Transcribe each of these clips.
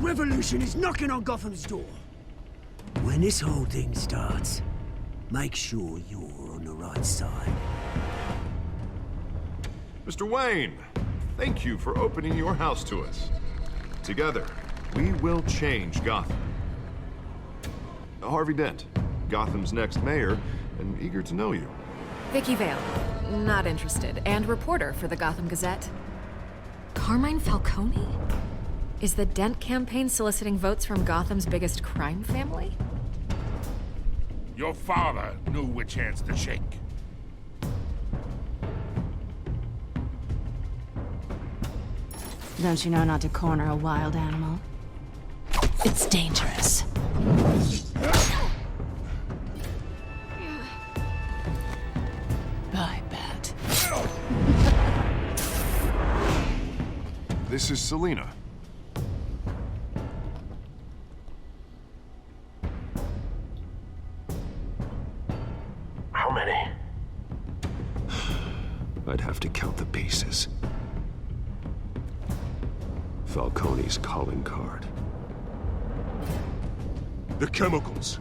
revolution is knocking on Gotham's door. When this whole thing starts, make sure you're on the right side. Mr. Wayne, thank you for opening your house to us. Together, we will change Gotham. Harvey Dent, Gotham's next mayor, and eager to know you. Vicky Vale, not interested, and reporter for the Gotham Gazette. Carmine Falcone? Is the Dent campaign soliciting votes from Gotham's biggest crime family? Your father knew which hands to shake. Don't you know not to corner a wild animal? It's dangerous. I bet. This is Selina. How many? I'd have to count the pieces. Falcone's calling card. The chemicals.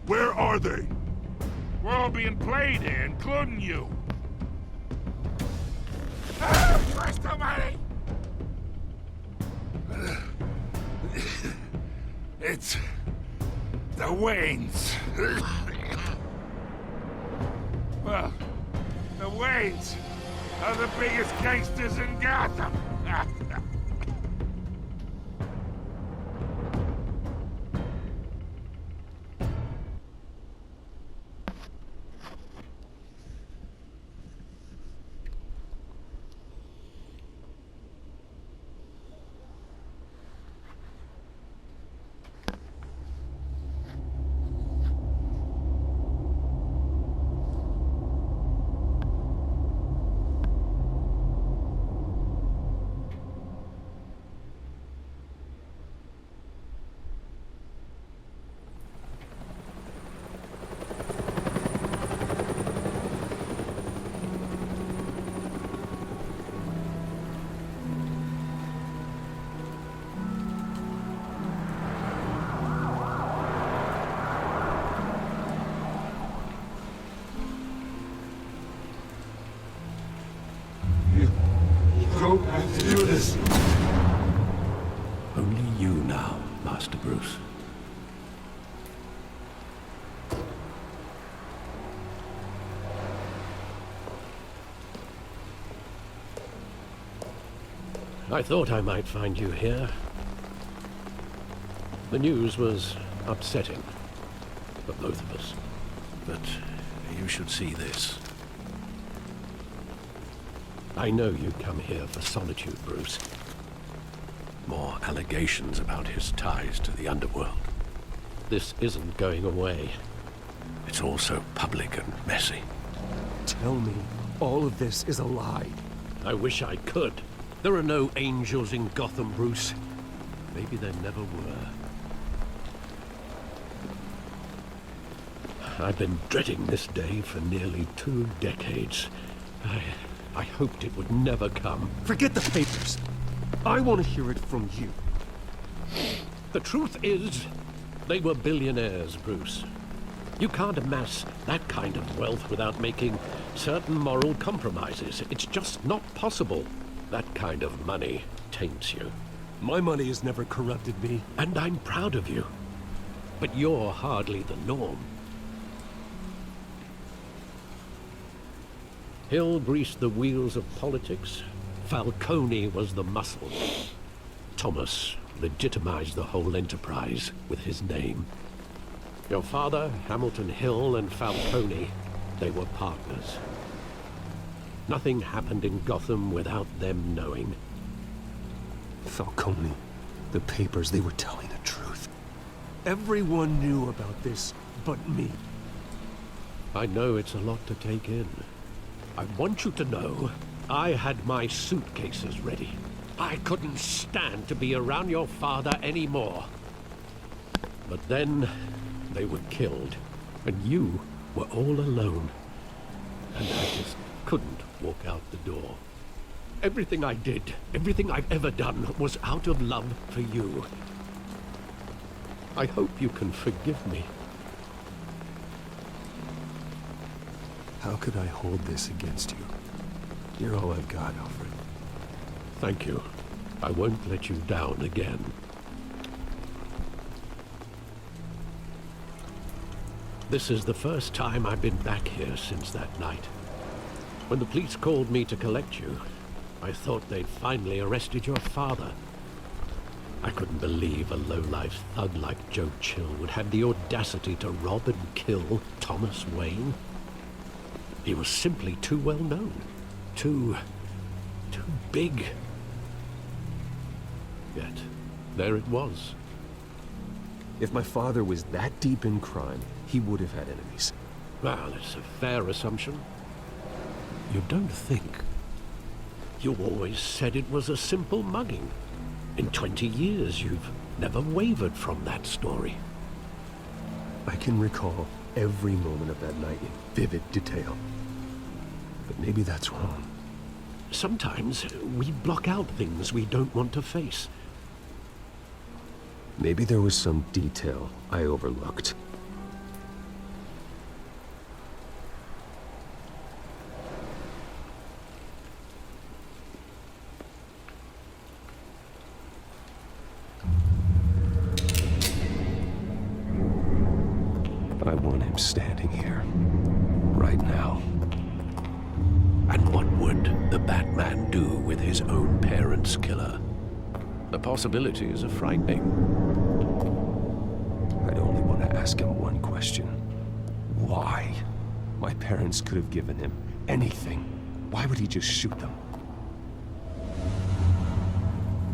Where are they? We're all being played here, including you. Christ almighty! It's the Waynes. Well, the Waynes are the biggest gangsters in Gotham. Don't have to do this. Only you now, Master Bruce. I thought I might find you here. The news was upsetting for both of us. But you should see this. I know you come here for solitude, Bruce. More allegations about his ties to the underworld. This isn't going away. It's all so public and messy. Tell me, all of this is a lie. I wish I could. There are no angels in Gotham, Bruce. Maybe there never were. I've been dreading this day for nearly 2 decades. I hoped it would never come. Forget the papers. I want to hear it from you. The truth is, they were billionaires, Bruce. You can't amass that kind of wealth without making certain moral compromises. It's just not possible. That kind of money taints you. My money has never corrupted me. And I'm proud of you. But you're hardly the norm. Hill greased the wheels of politics. Falcone was the muscle. Thomas legitimized the whole enterprise with his name. Your father, Hamilton Hill, and Falcone, they were partners. Nothing happened in Gotham without them knowing. Falcone, the papers, they were telling the truth. Everyone knew about this but me. I know it's a lot to take in. I want you to know, I had my suitcases ready. I couldn't stand to be around your father anymore. But then, they were killed, and you were all alone. And I just couldn't walk out the door. Everything I did, everything I've ever done, was out of love for you. I hope you can forgive me. How could I hold this against you? You're all I've got, Alfred. Thank you. I won't let you down again. This is the first time I've been back here since that night. When the police called me to collect you, I thought they'd finally arrested your father. I couldn't believe a low-life thug like Joe Chill would have the audacity to rob and kill Thomas Wayne. He was simply too well known. Too big. Yet, there it was. If my father was that deep in crime, he would have had enemies. Well, it's a fair assumption. You don't think? You always said it was a simple mugging. In 20 years, you've never wavered from that story. I can recall every moment of that night in vivid detail. But maybe that's wrong. Sometimes we block out things we don't want to face. Maybe there was some detail I overlooked. I want him standing here, right now. And what would the Batman do with his own parents' killer? The possibilities are frightening. I'd only want to ask him one question. Why? My parents could have given him anything. Why would he just shoot them?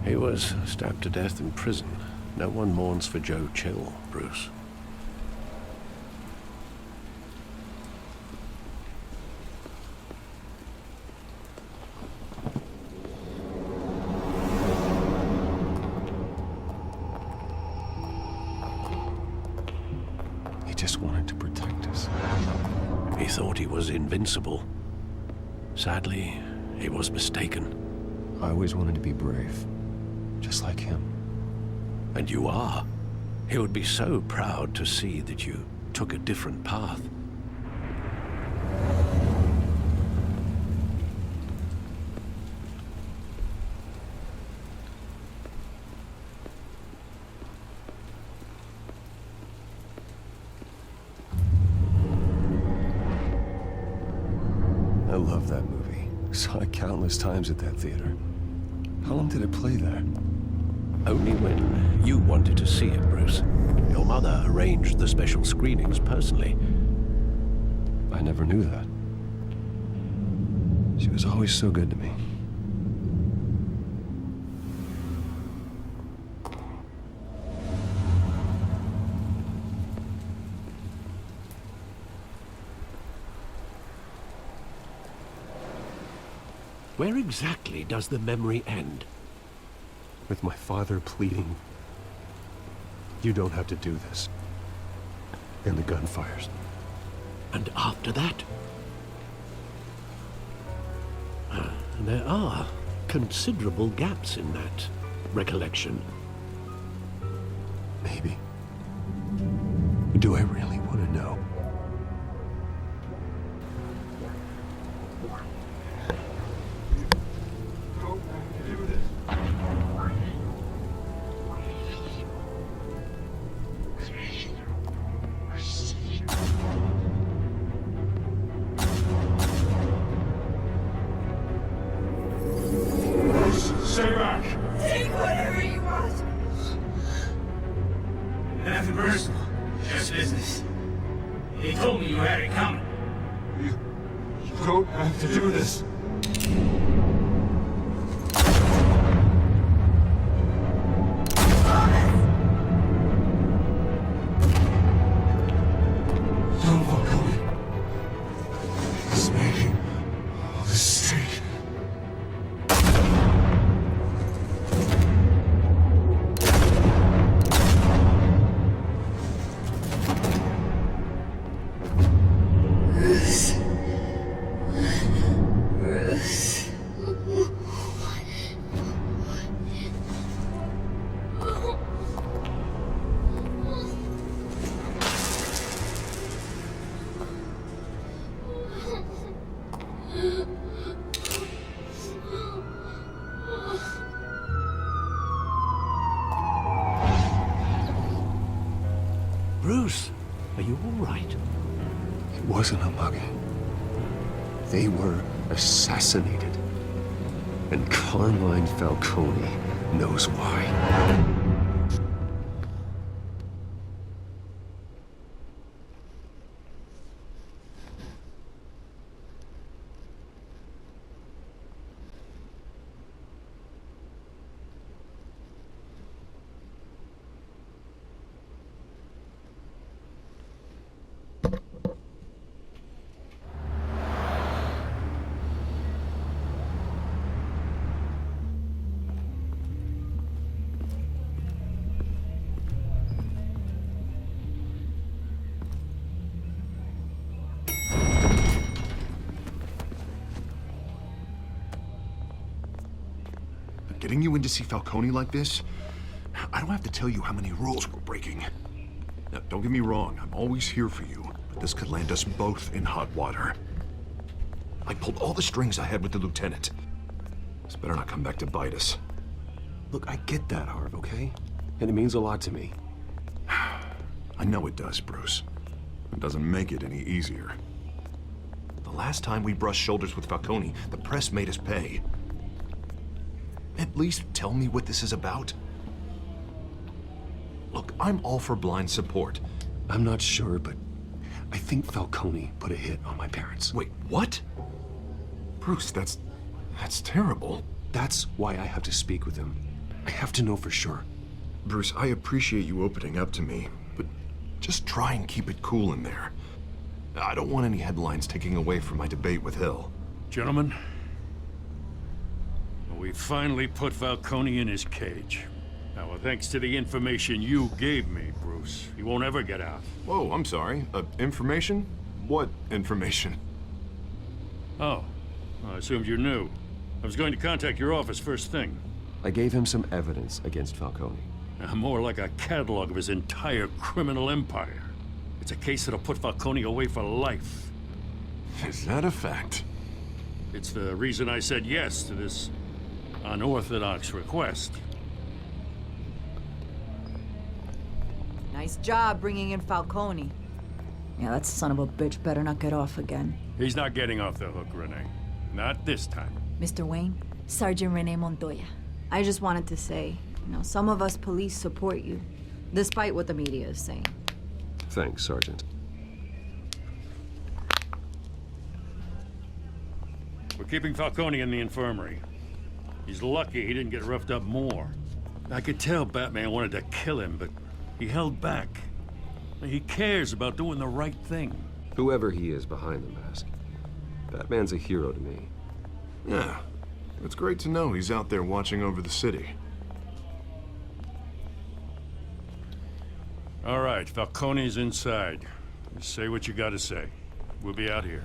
He was stabbed to death in prison. No one mourns for Joe Chill, Bruce. He just wanted to protect us. He thought he was invincible. Sadly, he was mistaken. I always wanted to be brave, just like him. And you are. He would be so proud to see that you took a different path. I love that movie. Saw it countless times at that theater. How long did it play there? Only when you wanted to see it, Bruce. Your mother arranged the special screenings personally. I never knew that. She was always so good to me. Where exactly does the memory end? With my father pleading, "You don't have to do this." And the gun fires. And after that? There are considerable gaps in that recollection. Maybe. Do I really want to know? Stay back! Take whatever you want. Nothing personal, just business. He told me you had it coming. You don't have to do this. Don't walk away. He's making all this straight. Bruce. Bruce, are you all right? It wasn't a mugging. They were assassinated. And Carmine Falcone knows why. Getting you in to see Falcone like this? I don't have to tell you how many rules we're breaking. Now, don't get me wrong, I'm always here for you, but this could land us both in hot water. I pulled all the strings I had with the lieutenant. This better not come back to bite us. Look, I get that, Harv, okay? And it means a lot to me. I know it does, Bruce. It doesn't make it any easier. The last time we brushed shoulders with Falcone, the press made us pay. At least tell me what this is about. Look, I'm all for blind support. I'm not sure, but I think Falcone put a hit on my parents. Wait, what? Bruce, that's terrible. That's why I have to speak with him. I have to know for sure. Bruce, I appreciate you opening up to me, but just try and keep it cool in there. I don't want any headlines taking away from my debate with Hill. Gentlemen, we finally put Falcone in his cage. Now, thanks to the information you gave me, Bruce, he won't ever get out. Whoa, I'm sorry. Information? What information? Oh, I assumed you knew. I was going to contact your office first thing. I gave him some evidence against Falcone. More like a catalog of his entire criminal empire. It's a case that'll put Falcone away for life. Is that a fact? It's the reason I said yes to this unorthodox request. Nice job bringing in Falcone. Yeah, that son of a bitch better not get off again. He's not getting off the hook, Renee. Not this time. Mr. Wayne, Sergeant Renee Montoya. I just wanted to say, some of us police support you, despite what the media is saying. Thanks, Sergeant. We're keeping Falcone in the infirmary. He's lucky he didn't get roughed up more. I could tell Batman wanted to kill him, but he held back. He cares about doing the right thing. Whoever he is behind the mask, Batman's a hero to me. Yeah, it's great to know he's out there watching over the city. All right, Falcone's inside. You say what you gotta say. We'll be out here.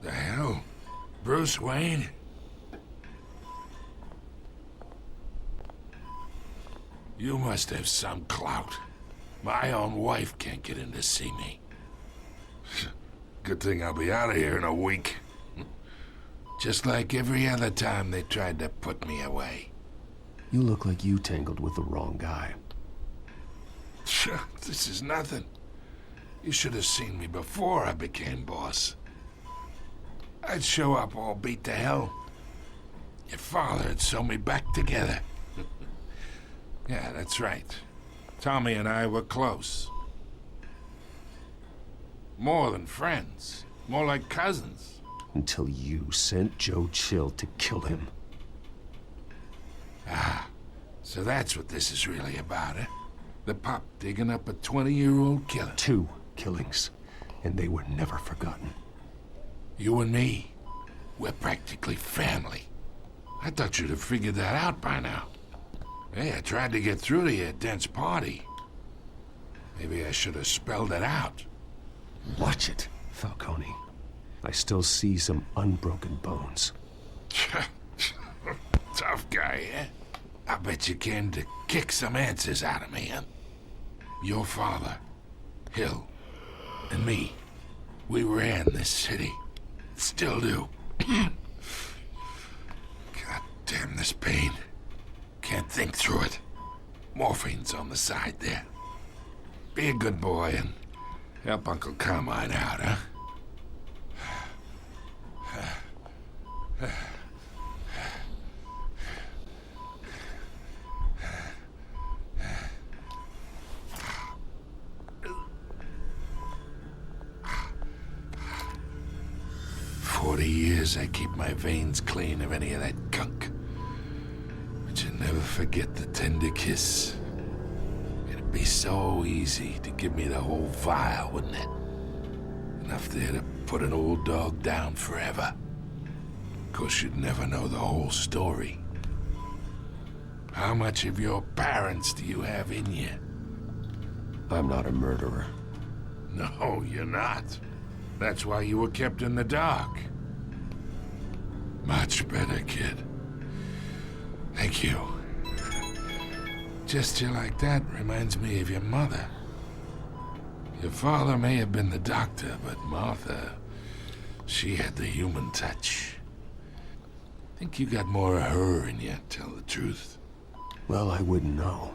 The hell? Bruce Wayne? You must have some clout. My own wife can't get in to see me. Good thing I'll be out of here in a week. Just like every other time they tried to put me away. You look like you tangled with the wrong guy. This is nothing. You should have seen me before I became boss. I'd show up all beat to hell. Your father had sewn me back together. Yeah, that's right. Tommy and I were close. More than friends. More like cousins. Until you sent Joe Chill to kill him. Ah, so that's what this is really about, eh? The pop digging up a 20-year-old killer. 2 killings, and they were never forgotten. You and me, we're practically family. I thought you'd have figured that out by now. Hey, I tried to get through to you at Dent's party. Maybe I should have spelled it out. Watch it, Falcone. I still see some unbroken bones. Tough guy, eh? I bet you came to kick some answers out of me, huh? Your father, Hill, and me, we ran this city. Still do. God damn this pain. Can't think through it. Morphine's on the side there. Be a good boy and help Uncle Carmine out, huh? 40 years I keep my veins clean of any of that gunk. But you never forget the tender kiss. It'd be so easy to give me the whole vial, wouldn't it? Enough there to put an old dog down forever. Of course, you'd never know the whole story. How much of your parents do you have in you? I'm not a murderer. No, you're not. That's why you were kept in the dark. Much better, kid. Thank you. Gesture like that reminds me of your mother. Your father may have been the doctor, but Martha, she had the human touch. Think you got more of her in you, tell the truth. Well, I wouldn't know.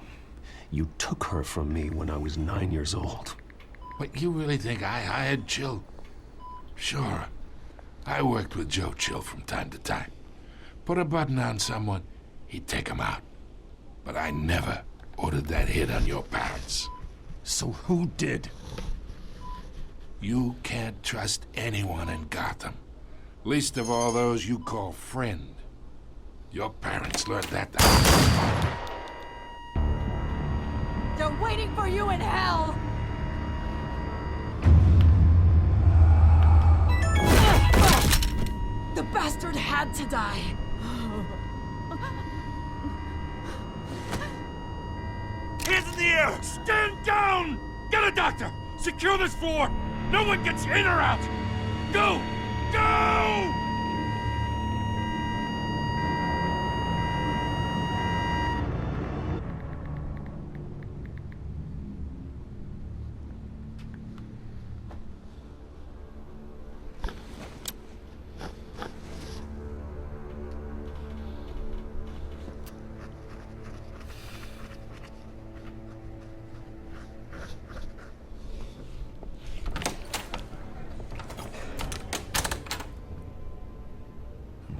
You took her from me when I was 9 years old. What, you really think I hired Chill? Sure. I worked with Joe Chill from time to time. Put a button on someone, he'd take him out. But I never ordered that hit on your parents. So who did? You can't trust anyone in Gotham. Least of all those you call friend. Your parents learned that the They're waiting for you in hell! The bastard had to die. Hands in the air! Stand down! Get a doctor! Secure this floor! No one gets in or out! Go! Go!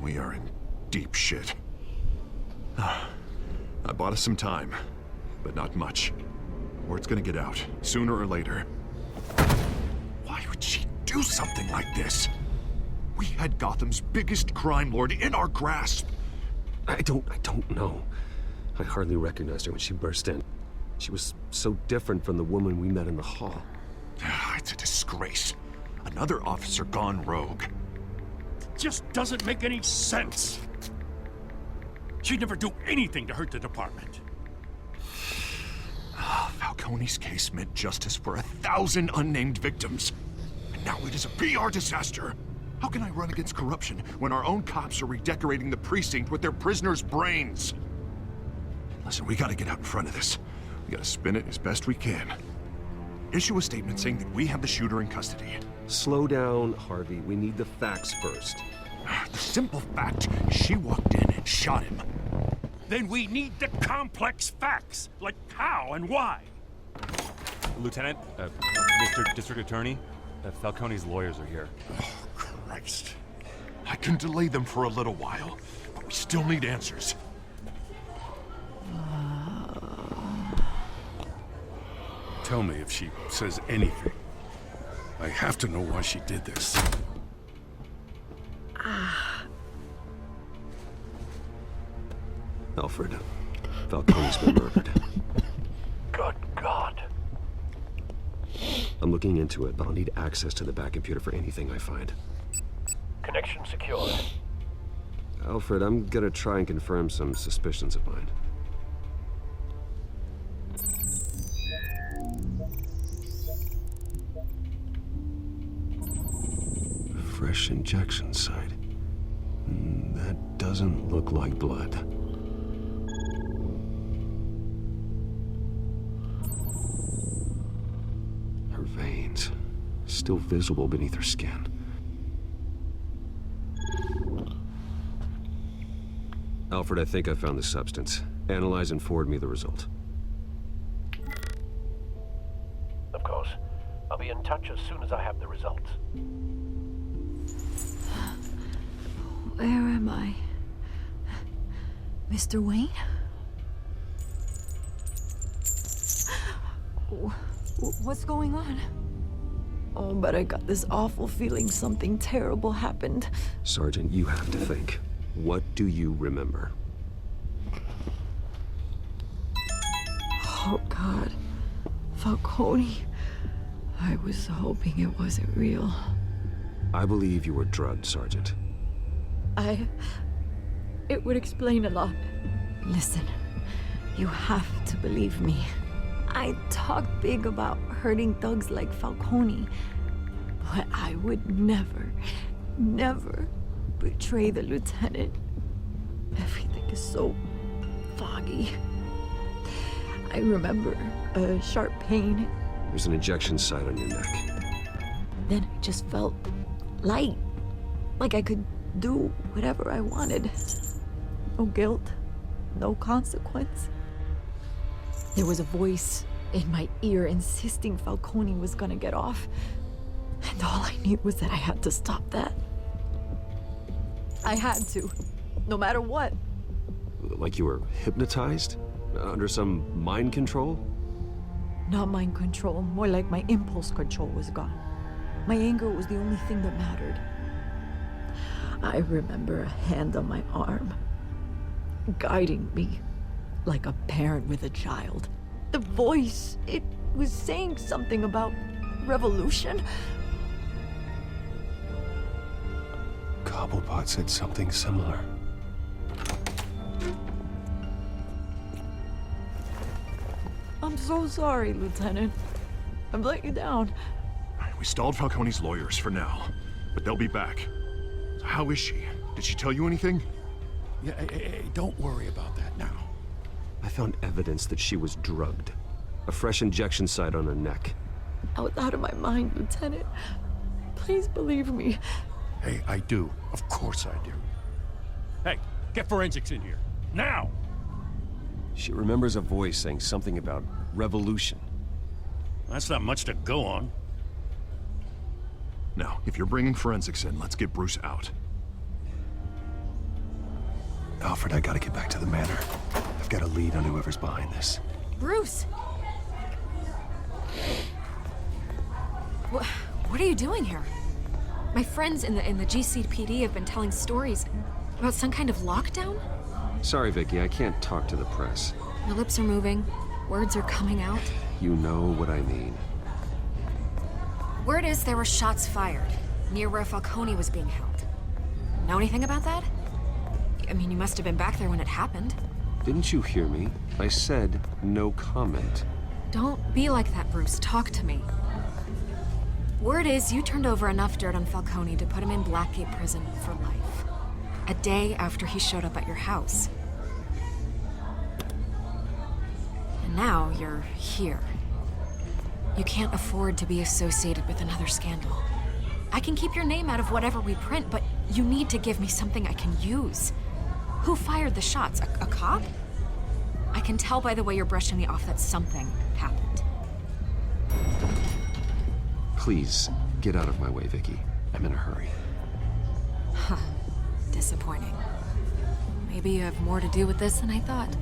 We are in deep shit. I bought us some time, but not much. Word's gonna get out, sooner or later. Why would she do something like this? We had Gotham's biggest crime lord in our grasp. I don't know. I hardly recognized her when she burst in. She was so different from the woman we met in the hall. It's a disgrace. Another officer gone rogue. Just doesn't make any sense. She'd never do anything to hurt the department. Falcone's case meant justice for 1,000 unnamed victims. And now it is a PR disaster. How can I run against corruption when our own cops are redecorating the precinct with their prisoners' brains? Listen, we gotta get out in front of this. We gotta spin it as best we can. Issue a statement saying that we have the shooter in custody. Slow down, Harvey. We need the facts first. The simple fact is she walked in and shot him. Then we need the complex facts, like how and why. Lieutenant, Mr. District Attorney, Falcone's lawyers are here. Oh, Christ. I can delay them for a little while, but we still need answers. Tell me if she says anything. I have to know why she did this. Alfred, Falcone's been murdered. Good God. I'm looking into it, but I'll need access to the back computer for anything I find. Connection secured. Alfred, I'm gonna try and confirm some suspicions of mine. Fresh injection site. That doesn't look like blood. Her veins, still visible beneath her skin. Alfred, I think I found the substance. Analyze and forward me the result. Of course. I'll be in touch as soon as I have the results. Where am I? Mr. Wayne? What's going on? Oh, but I got this awful feeling something terrible happened. Sergeant, you have to think. What do you remember? Oh, God. Falcone. I was hoping it wasn't real. I believe you were drugged, Sergeant. It would explain a lot. Listen, you have to believe me. I talk big about hurting thugs like Falcone, but I would never, never betray the lieutenant. Everything is so foggy. I remember a sharp pain. There's an injection site on your neck. Then I just felt light, like I could do whatever I wanted. No guilt, no consequence. There was a voice in my ear insisting Falcone was gonna get off. And all I knew was that I had to stop that. I had to, no matter what. Like you were hypnotized? Under some mind control? Not mind control, more like my impulse control was gone. My anger was the only thing that mattered. I remember a hand on my arm, guiding me like a parent with a child. The voice, it was saying something about revolution. Cobblepot said something similar. I'm so sorry, Lieutenant. I've let you down. We stalled Falcone's lawyers for now, but they'll be back. How is she? Did she tell you anything? Yeah, hey, don't worry about that now. I found evidence that she was drugged. A fresh injection site on her neck. I was out of my mind, Lieutenant. Please believe me. Hey, I do. Of course I do. Hey, get forensics in here. Now! She remembers a voice saying something about revolution. That's not much to go on. Now, if you're bringing forensics in, let's get Bruce out. Alfred, I gotta get back to the manor. I've got a lead on whoever's behind this. Bruce! What are you doing here? My friends in the GCPD have been telling stories about some kind of lockdown? Sorry, Vicky, I can't talk to the press. Your lips are moving. Words are coming out. You know what I mean. Word is there were shots fired near where Falcone was being held. Know anything about that? I mean, you must have been back there when it happened. Didn't you hear me? I said no comment. Don't be like that, Bruce. Talk to me. Word is you turned over enough dirt on Falcone to put him in Blackgate Prison for life. A day after he showed up at your house. And now you're here. You can't afford to be associated with another scandal. I can keep your name out of whatever we print, but you need to give me something I can use. Who fired the shots? A cop? I can tell by the way you're brushing me off that something happened. Please, get out of my way, Vicky. I'm in a hurry. Huh. Disappointing. Maybe you have more to do with this than I thought.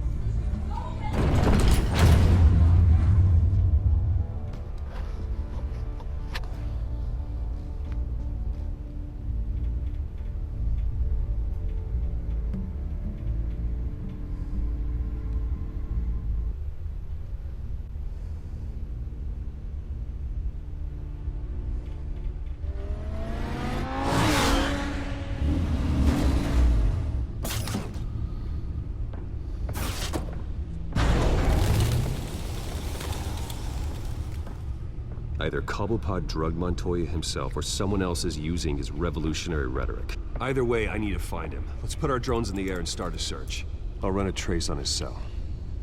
Either Cobblepot drugged Montoya himself, or someone else is using his revolutionary rhetoric. Either way, I need to find him. Let's put our drones in the air and start a search. I'll run a trace on his cell.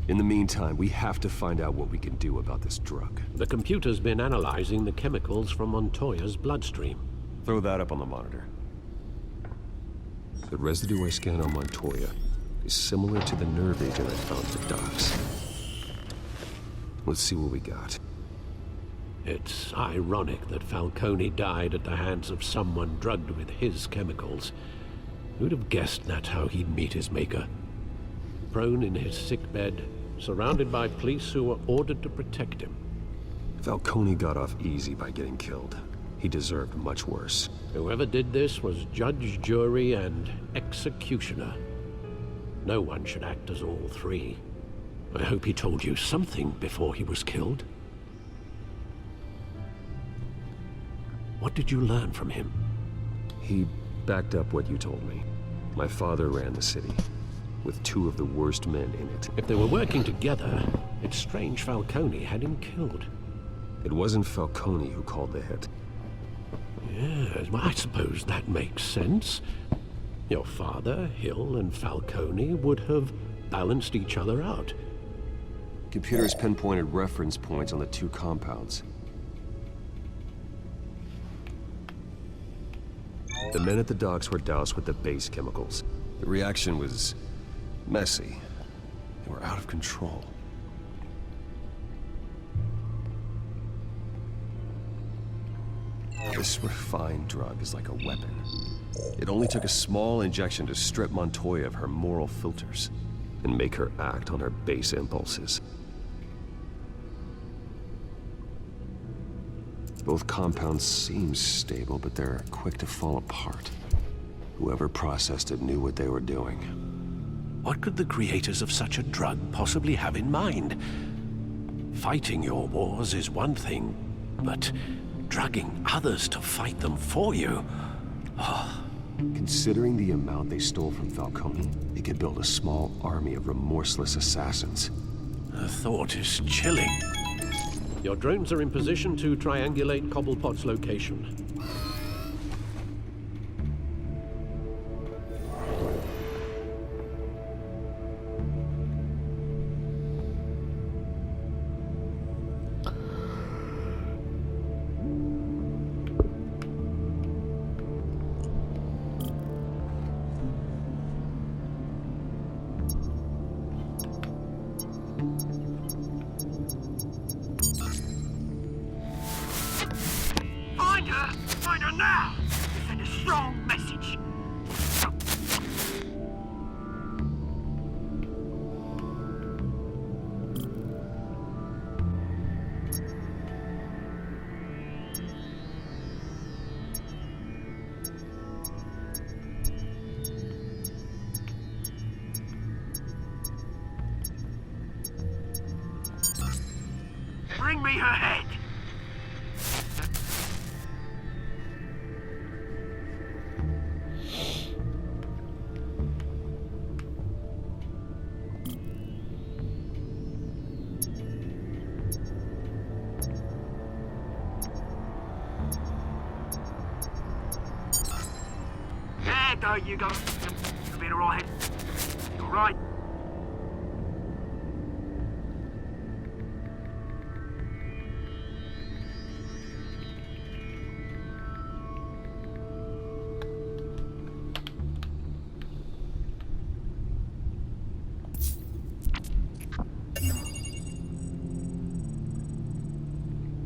In the meantime, we have to find out what we can do about this drug. The computer's been analyzing the chemicals from Montoya's bloodstream. Throw that up on the monitor. The residue I scanned on Montoya is similar to the nerve agent I found at the docks. Let's see what we got. It's ironic that Falcone died at the hands of someone drugged with his chemicals. Who'd have guessed that's how he'd meet his maker? Prone in his sickbed, surrounded by police who were ordered to protect him. Falcone got off easy by getting killed. He deserved much worse. Whoever did this was judge, jury, and executioner. No one should act as all three. I hope he told you something before he was killed. What did you learn from him? He backed up what you told me. My father ran the city, with two of the worst men in it. If they were working together, it's strange Falcone had him killed. It wasn't Falcone who called the hit. Yes, well, I suppose that makes sense. Your father, Hill, and Falcone would have balanced each other out. Computers pinpointed reference points on the two compounds. The men at the docks were doused with the base chemicals. The reaction was messy. They were out of control. This refined drug is like a weapon. It only took a small injection to strip Montoya of her moral filters and make her act on her base impulses. Both compounds seem stable, but they're quick to fall apart. Whoever processed it knew what they were doing. What could the creators of such a drug possibly have in mind? Fighting your wars is one thing, but drugging others to fight them for you? Oh. Considering the amount they stole from Falcone, they could build a small army of remorseless assassins. The thought is chilling. Your drones are in position to triangulate Cobblepot's location. Find her now! Send a strong message. Bring me her head! There you go. You'll be alright. You're right.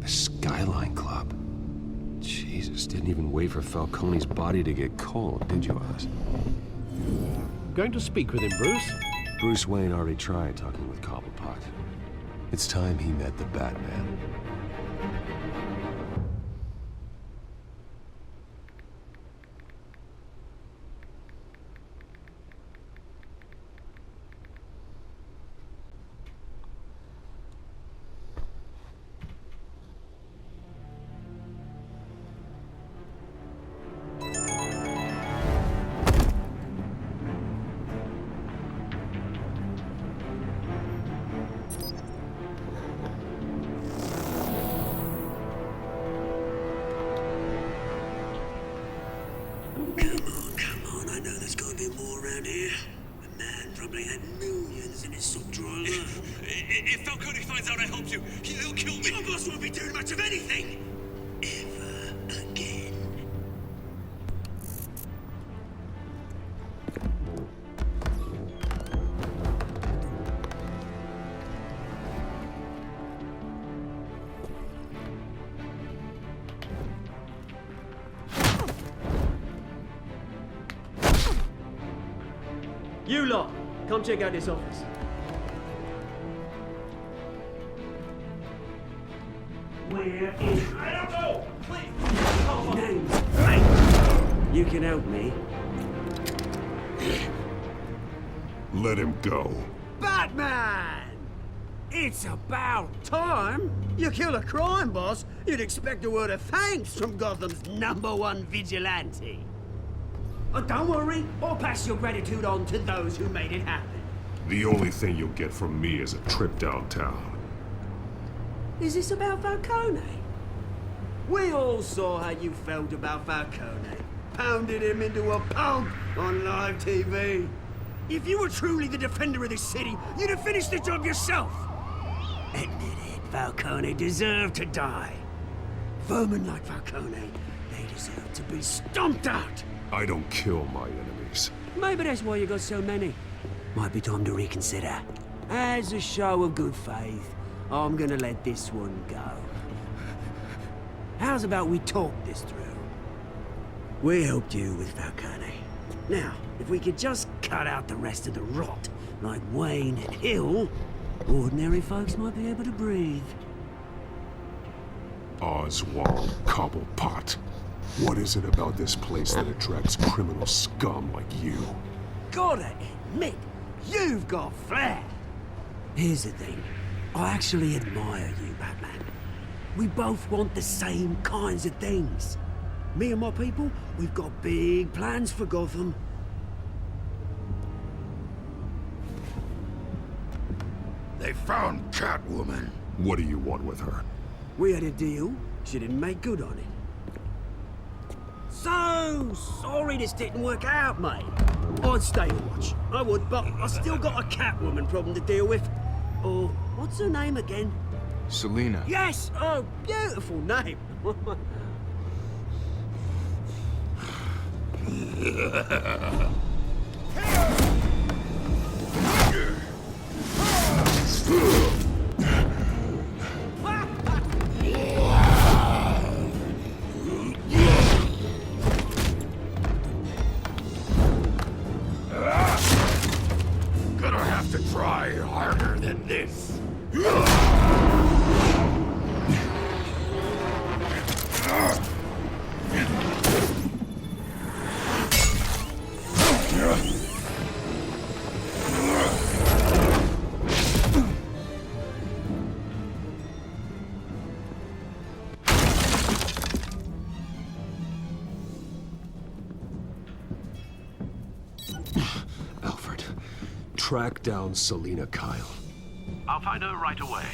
The Skyline Club. Jesus, didn't even wait for Falcone's body to get cold, did you, Oz? Going to speak with him, Bruce? Bruce Wayne already tried talking with Cobblepot. It's time he met the Batman. bet millions in his subdriver. If Falcone finds out I helped you, he'll kill me. Your boss won't be doing much of anything. Ever again. You lot, come check out this office. Where is... I don't know! Please! Name's Frank. You can help me. Let him go. Batman! It's about time. You kill a crime boss, you'd expect a word of thanks from Gotham's #1 vigilante. But don't worry, I'll pass your gratitude on to those who made it happen. The only thing you'll get from me is a trip downtown. Is this about Falcone? We all saw how you felt about Falcone. Pounded him into a pulp on live TV. If you were truly the defender of this city, you'd have finished the job yourself. Admit it, Falcone deserved to die. Vermin like Falcone, they deserve to be stomped out. I don't kill my enemies. Maybe that's why you got so many. Might be time to reconsider. As a show of good faith, I'm gonna let this one go. How's about we talk this through? We helped you with Falcone. Now, if we could just cut out the rest of the rot, like Wayne and Hill, ordinary folks might be able to breathe. Oswald Cobblepot. What is it about this place that attracts criminal scum like you? Gotta admit, you've got flair. Here's the thing. I actually admire you, Batman. We both want the same kinds of things. Me and my people, we've got big plans for Gotham. They found Catwoman. What do you want with her? We had a deal. She didn't make good on it. So sorry this didn't work out, mate. I'd stay and watch. I would, but I still got a Catwoman problem to deal with. Or, what's her name again? Selina. Yes! Oh, beautiful name. Gonna have to try harder than this. Alfred, track down Selina Kyle. I'll find her right away.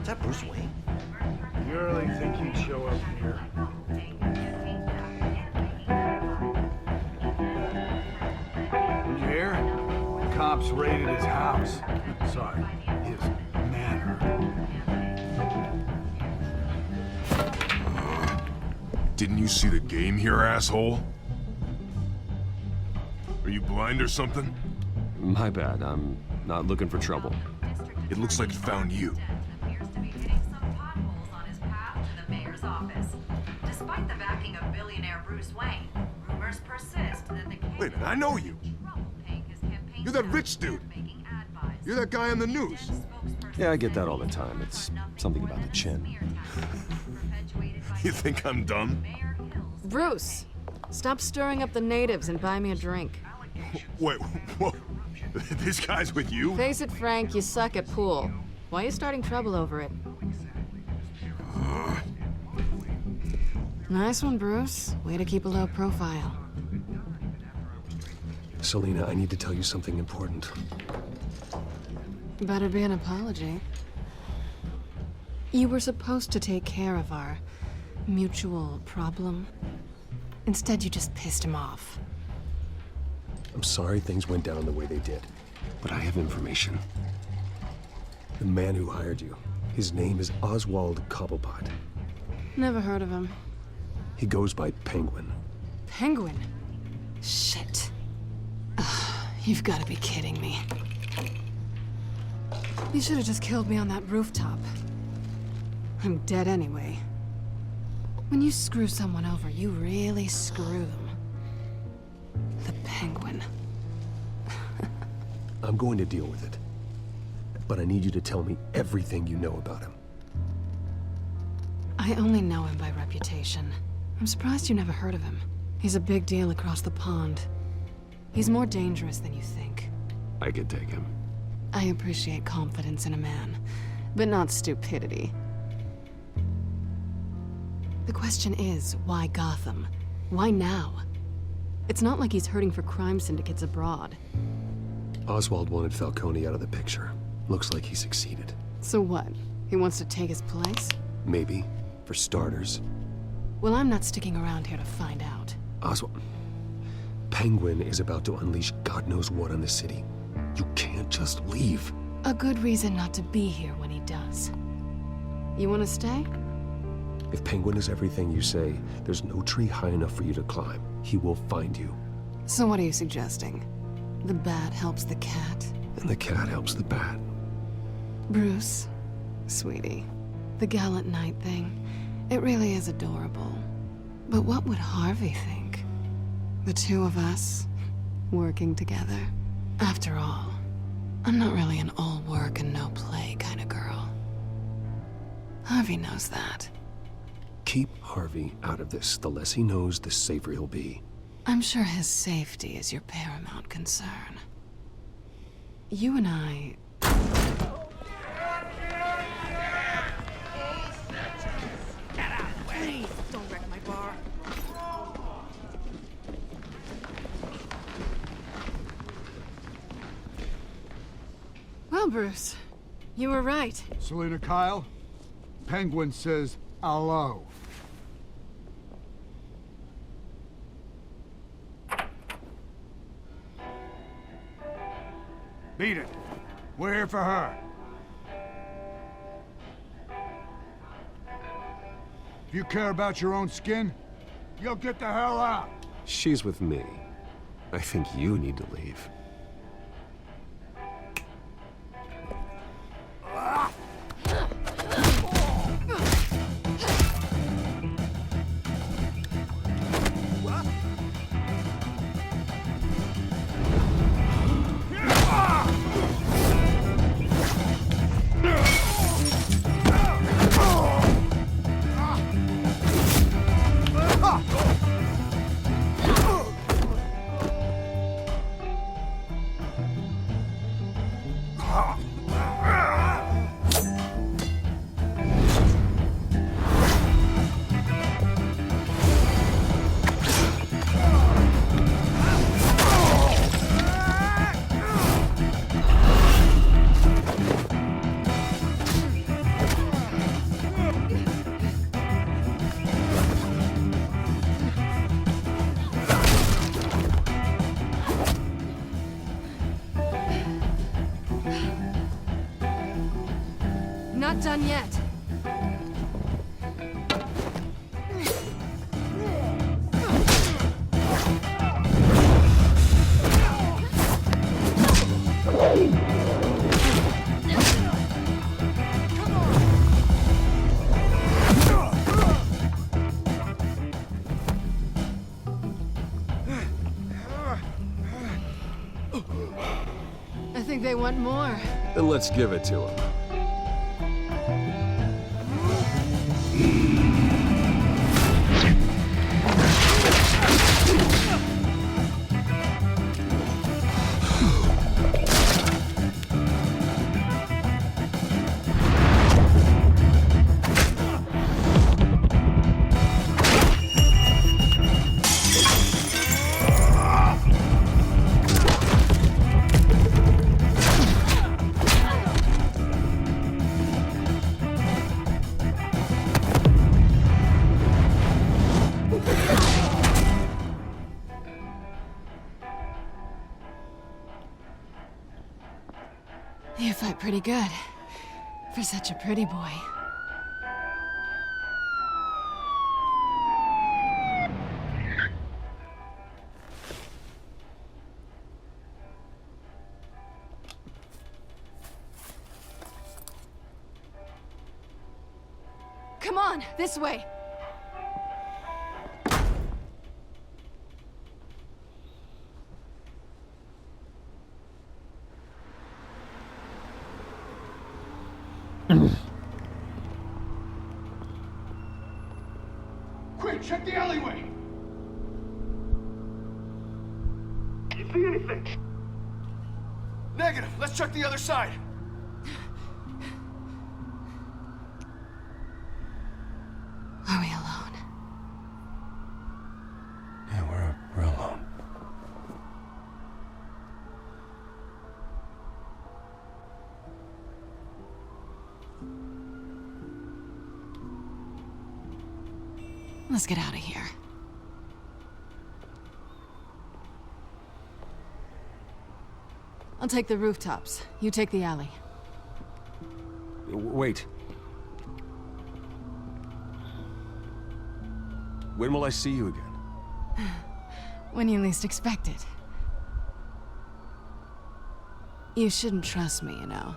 Is that Bruce Wayne? You really think he'd show up here? cops raided his house. Sorry, his manor. Didn't you see the game here, asshole? Are you blind or something? My bad, I'm not looking for trouble. It looks like it found you. Despite the backing of billionaire Bruce Wayne, rumors persist that the Wait a minute, I know you. You're that rich dude. You're that guy on the news. Yeah, I get that all the time. It's something about the chin. You think I'm dumb? Bruce, stop stirring up the natives and buy me a drink. Wait, whoa. This guy's with you? Face it, Frank, you suck at pool. Why are you starting trouble over it? Nice one, Bruce. Way to keep a low profile. Selina, I need to tell you something important. Better be an apology. You were supposed to take care of our mutual problem. Instead, you just pissed him off. I'm sorry things went down the way they did, but I have information. The man who hired you, his name is Oswald Cobblepot. Never heard of him. He goes by Penguin. Penguin? Shit. You've got to be kidding me. You should have just killed me on that rooftop. I'm dead anyway. When you screw someone over, you really screw them. The Penguin. I'm going to deal with it. But I need you to tell me everything you know about him. I only know him by reputation. I'm surprised you never heard of him. He's a big deal across the pond. He's more dangerous than you think. I could take him. I appreciate confidence in a man, but not stupidity. The question is, why Gotham? Why now? It's not like he's hurting for crime syndicates abroad. Oswald wanted Falcone out of the picture. Looks like he succeeded. So what? He wants to take his place? Maybe. For starters. Well, I'm not sticking around here to find out. Oswald... Penguin is about to unleash God knows what on the city. You can't just leave. A good reason not to be here when he does. You want to stay? If Penguin is everything you say, there's no tree high enough for you to climb. He will find you. So what are you suggesting? The bat helps the cat? And the cat helps the bat. Bruce, sweetie, the gallant knight thing, it really is adorable. But what would Harvey think? The two of us, working together. After all, I'm not really an all work and no play kind of girl. Harvey knows that. Keep Harvey out of this. The less he knows, the safer he'll be. I'm sure his safety is your paramount concern. You and I... Get out of the way! Don't wreck my bar. Well, Bruce, you were right. Selina Kyle, Penguin says hello. Beat it. We're here for her. If you care about your own skin, you'll get the hell out. She's with me. I think you need to leave. done yet. I think they want more. Then let's give it to him. You fight pretty good. For such a pretty boy. Come on, this way. Quick, check the alleyway! You see anything? Negative. Let's check the other side. Are we alone? Yeah, we're alone. Let's get out of here. I'll take the rooftops. You take the alley. Wait. When will I see you again? When you least expect it. You shouldn't trust me, you know.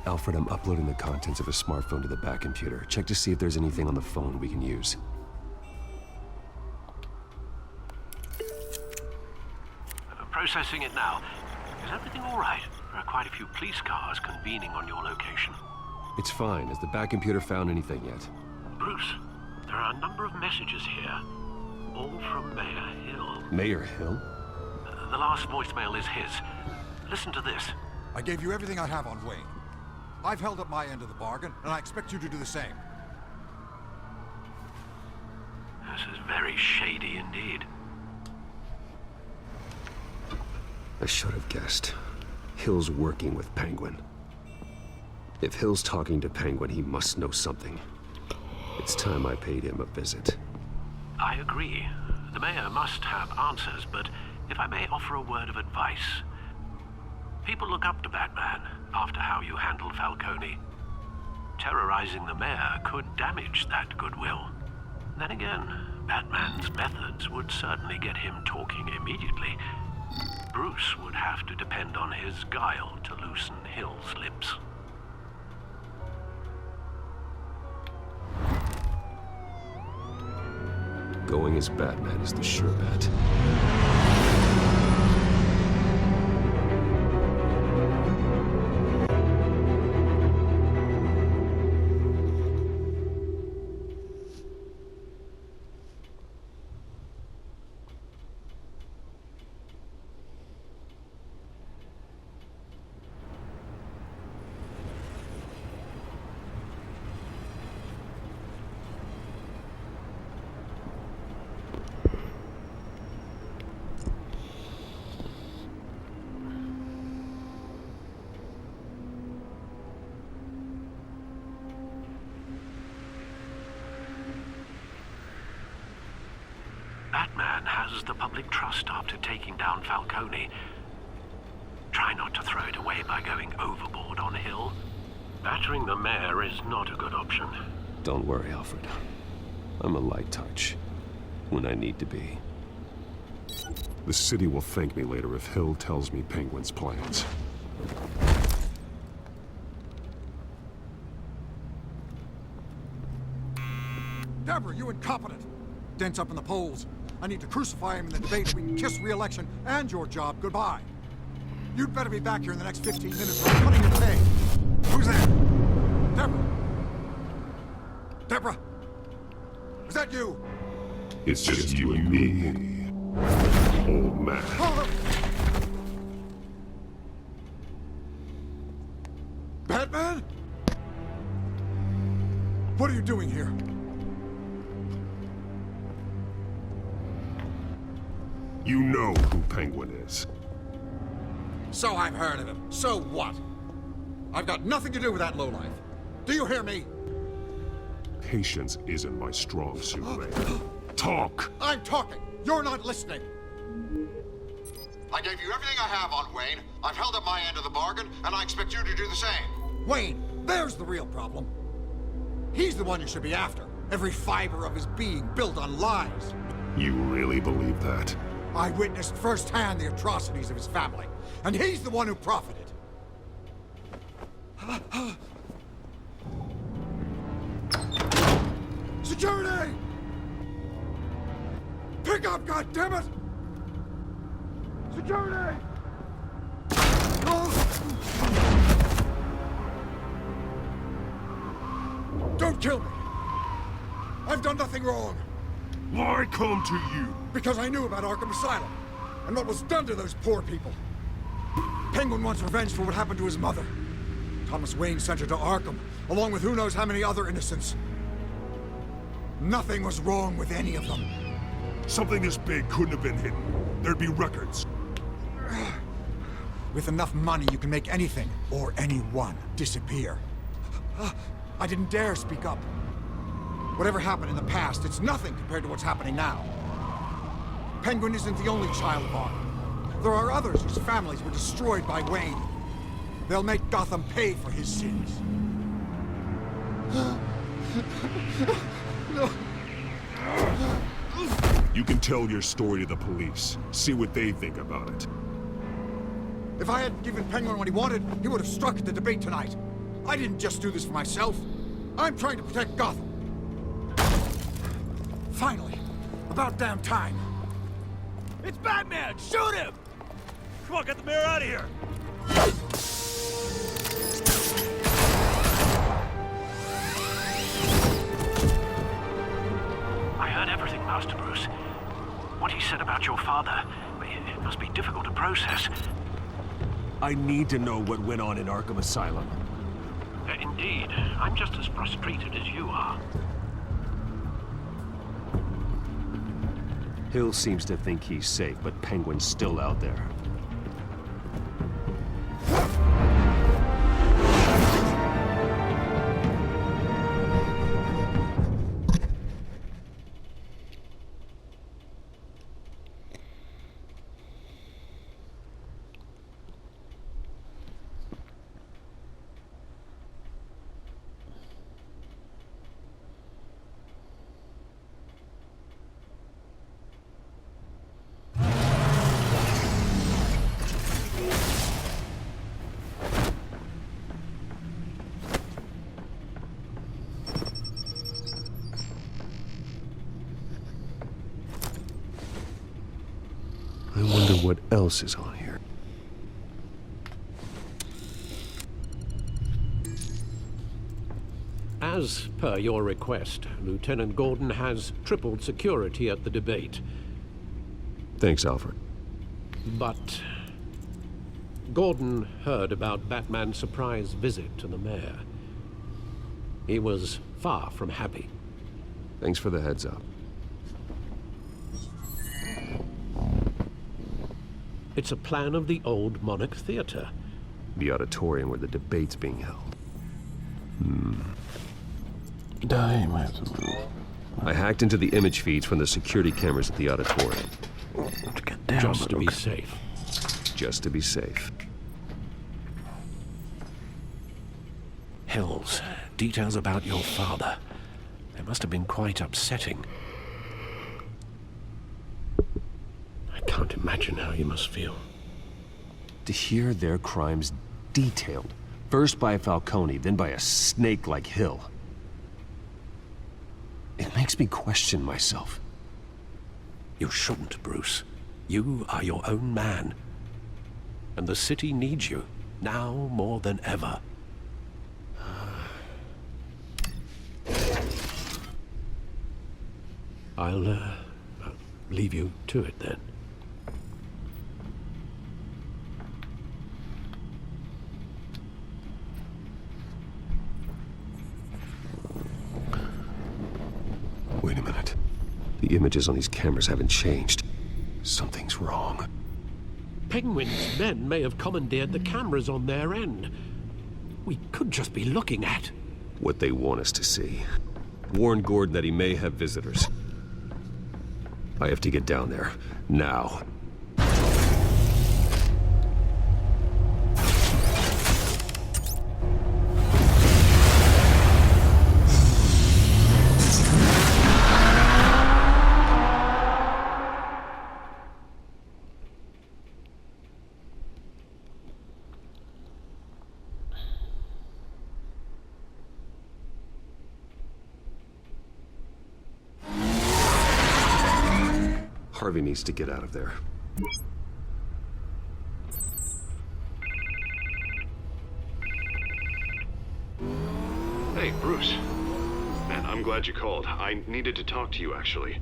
Alfred, I'm uploading the contents of a smartphone to the back computer. Check to see if there's anything on the phone we can use. Processing it now. Is everything all right? There are quite a few police cars convening on your location. It's fine. Has the back computer found anything yet? Bruce, there are a number of messages here. All from Mayor Hill. Mayor Hill? The last voicemail is his. Listen to this. I gave you everything I have on Wayne. I've held up my end of the bargain, and I expect you to do the same. This is very shady indeed. I should have guessed. Hill's working with Penguin. If Hill's talking to Penguin, he must know something. It's time I paid him a visit. I agree. The mayor must have answers, but if I may offer a word of advice. People look up to Batman after how you handled Falcone. Terrorizing the mayor could damage that goodwill. Then again, Batman's methods would certainly get him talking immediately. Bruce would have to depend on his guile to loosen Hill's lips. Going as Batman is the sure bet. lose the public trust after taking down Falcone. Try not to throw it away by going overboard on Hill. Battering the mayor is not a good option. Don't worry, Alfred. I'm a light touch. When I need to be. The city will thank me later if Hill tells me Penguin's plans. Deborah, you incompetent! Dents up in the polls. I need to crucify him in the debate so we can kiss re-election and your job goodbye. You'd better be back here in the next 15 minutes or I'm cutting your pay. Who's there? Deborah? Deborah? Is that you? It's just you and me, old man. Batman? What are you doing here? You know who Penguin is. So I've heard of him. So what? I've got nothing to do with that lowlife. Do you hear me? Patience isn't my strong suit, man. Talk! I'm talking. You're not listening. I gave you everything I have on Wayne. I've held up my end of the bargain, and I expect you to do the same. Wayne, there's the real problem. He's the one you should be after. Every fiber of his being built on lies. You really believe that? I witnessed firsthand the atrocities of his family, and he's the one who profited. Security! Pick up, goddammit! Security! Don't kill me! I've done nothing wrong! Why come to you? Because I knew about Arkham Asylum, and what was done to those poor people. Penguin wants revenge for what happened to his mother. Thomas Wayne sent her to Arkham, along with who knows how many other innocents. Nothing was wrong with any of them. Something this big couldn't have been hidden. There'd be records. With enough money, you can make anything, or anyone, disappear. I didn't dare speak up. Whatever happened in the past, it's nothing compared to what's happening now. Penguin isn't the only child of Arkham. There are others whose families were destroyed by Wayne. They'll make Gotham pay for his sins. You can tell your story to the police. See what they think about it. If I hadn't given Penguin what he wanted, he would have struck at the debate tonight. I didn't just do this for myself. I'm trying to protect Gotham. Finally. About damn time. It's Batman! Shoot him! Come on, get the mayor out of here! I heard everything, Master Bruce. What he said about your father, it must be difficult to process. I need to know what went on in Arkham Asylum. Indeed. I'm just as frustrated as you are. Hill seems to think he's safe, but Penguin's still out there. I wonder what else is on here. As per your request, Lieutenant Gordon has tripled security at the debate. Thanks, Alfred. But Gordon heard about Batman's surprise visit to the mayor. He was far from happy. Thanks for the heads up. It's a plan of the old Monarch Theater. The auditorium where the debate's being held. I hacked into the image feeds from the security cameras at the auditorium. Let's get down. Just to be safe. Just to be safe. Hills, details about your father. They must have been quite upsetting. I can't imagine how you must feel. To hear their crimes detailed, first by Falcone, then by a snake like Hill. It makes me question myself. You shouldn't, Bruce. You are your own man. And the city needs you, now more than ever. I'll leave you to it then. Wait a minute. The images on these cameras haven't changed. Something's wrong. Penguin's men may have commandeered the cameras on their end. We could just be looking at what they want us to see. Warn Gordon that he may have visitors. I have to get down there, now. Harvey needs to get out of there. Hey, Bruce. Man, I'm glad you called. I needed to talk to you, actually.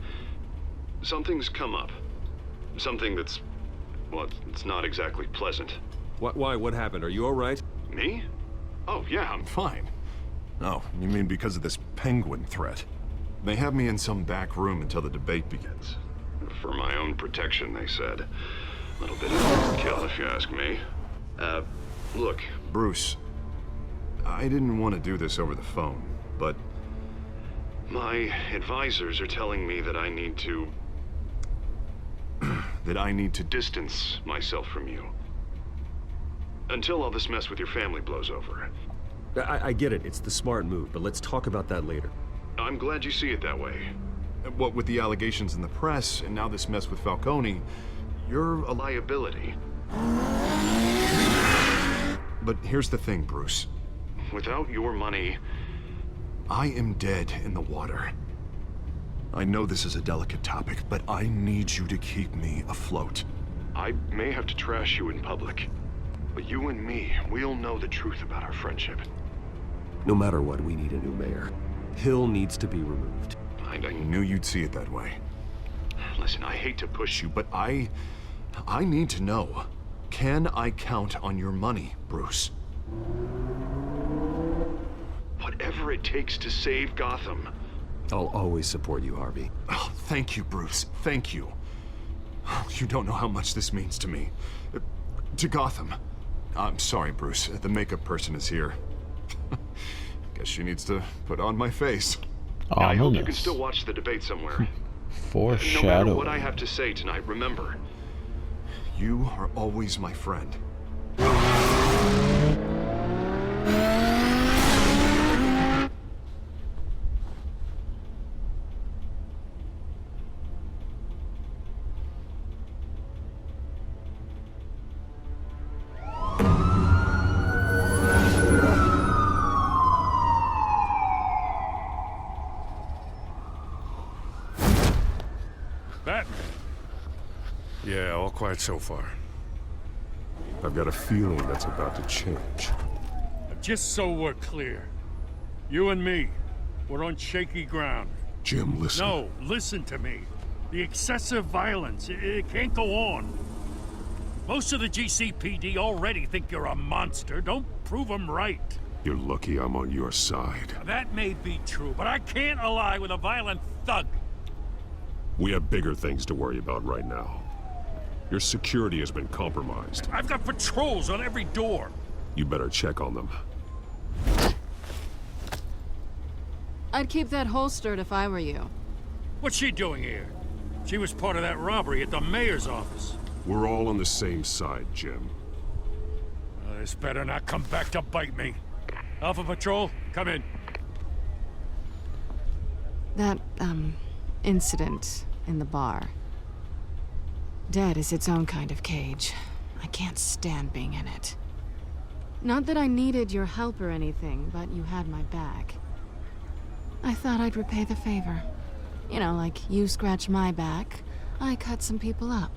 Something's come up. Something that's... well, it's not exactly pleasant. Why? What happened? Are you all right? Me? Oh, yeah, I'm fine. Oh, you mean because of this penguin threat? They have me in some back room until the debate begins. For my own protection, they said. A little bit of overkill, if you ask me. Look, Bruce, I didn't want to do this over the phone, but my advisors are telling me that I need to... that I need to distance myself from you. Until all this mess with your family blows over. I get it. It's the smart move, but let's talk about that later. I'm glad you see it that way. What with the allegations in the press, and now this mess with Falcone, you're a liability. But here's the thing, Bruce. Without your money, I am dead in the water. I know this is a delicate topic, but I need you to keep me afloat. I may have to trash you in public, but you and me, we'll know the truth about our friendship. No matter what, we need a new mayor. Hill needs to be removed. I knew you'd see it that way. Listen, I hate to push you, but I need to know. Can I count on your money, Bruce? Whatever it takes to save Gotham. I'll always support you, Harvey. Oh, thank you, Bruce. Thank you. You don't know how much this means to me. To Gotham. I'm sorry, Bruce. The makeup person is here. Guess she needs to put on my face. I hope you can still watch the debate somewhere. Foreshadowing. No matter what I have to say tonight, remember, you are always my friend. Yeah, all quiet so far. I've got a feeling that's about to change. Just so we're clear, you and me, we're on shaky ground. Jim, listen. No, listen to me. The excessive violence, it can't go on. Most of the GCPD already think you're a monster. Don't prove them right. You're lucky I'm on your side. That may be true, but I can't ally with a violent thug. We have bigger things to worry about right now. Your security has been compromised. I've got patrols on every door. You better check on them. I'd keep that holstered if I were you. What's she doing here? She was part of that robbery at the mayor's office. We're all on the same side, Jim. This better not come back to bite me. Alpha Patrol, come in. That, incident in the bar. Dead is its own kind of cage. I can't stand being in it. Not that I needed your help or anything, but you had my back. I thought I'd repay the favor. You know, like you scratch my back, I cut some people up.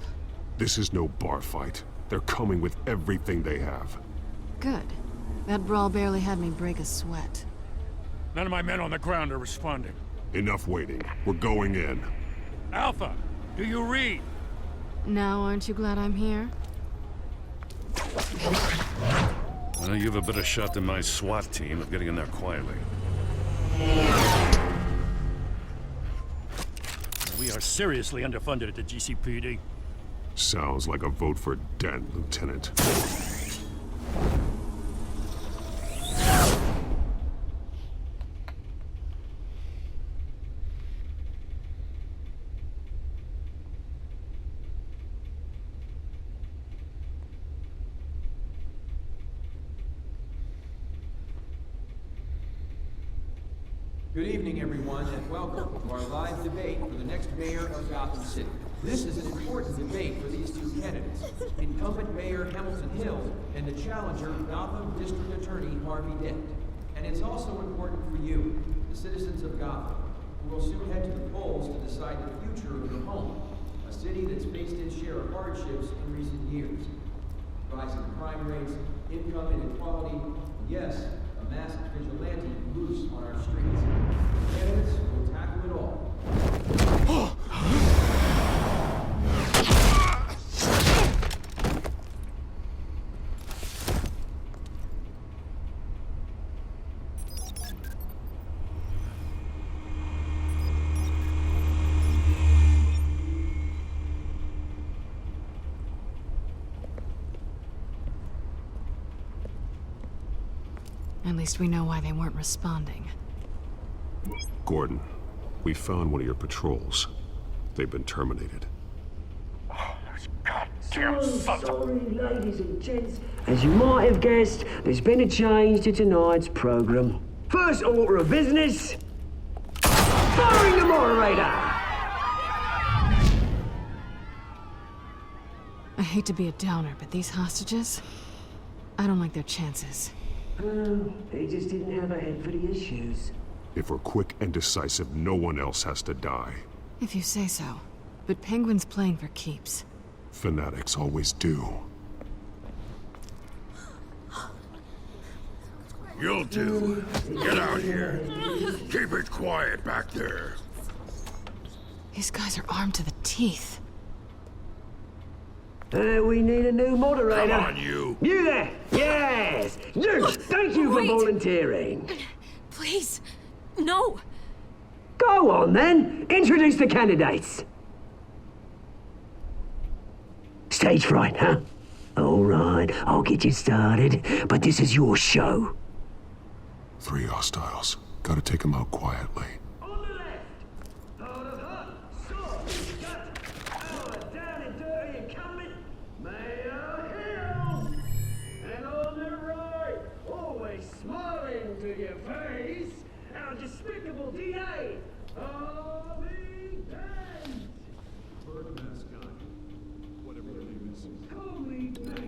This is no bar fight. They're coming with everything they have. Good. That brawl barely had me break a sweat. None of my men on the ground are responding. Enough waiting. We're going in. Alpha, do you read? Now, aren't you glad I'm here? Well, you have a better shot than my SWAT team of getting in there quietly. We are seriously underfunded at the GCPD. Sounds like a vote for Dent, Lieutenant. Good evening, everyone, and welcome to our live debate for the next mayor of Gotham City. This is an important debate for these two candidates, incumbent Mayor Hamilton Hill and the challenger, Gotham District Attorney Harvey Dent. And it's also important for you, the citizens of Gotham, who will soon head to the polls to decide the future of your home, a city that's faced its share of hardships in recent years. Rising crime rates, income inequality, and yes, a masked vigilante loose on our streets. Candidates will tackle it all. At least we know why they weren't responding. Gordon, we found one of your patrols. They've been terminated. Sorry, ladies and gents. As you might have guessed, there's been a change to tonight's program. First order of business, firing the moderator! I hate to be a downer, but these hostages, I don't like their chances. Oh, they just didn't have a head for the issues. If we're quick and decisive, no one else has to die. If you say so. But Penguin's playing for keeps. Fanatics always do. You'll do. Get out here. Keep it quiet back there. These guys are armed to the teeth. We need a new moderator. Come on, you. You there! Yes! You! Thank you for volunteering. Please, no! Go on, then. Introduce the candidates. Stage fright, huh? All right, I'll get you started, but this is your show. 3 hostiles. Gotta take them out quietly. Smiling to your face, our despicable DA, Harvey Dent! Bird mascot. Whatever your name is. Call me Dent.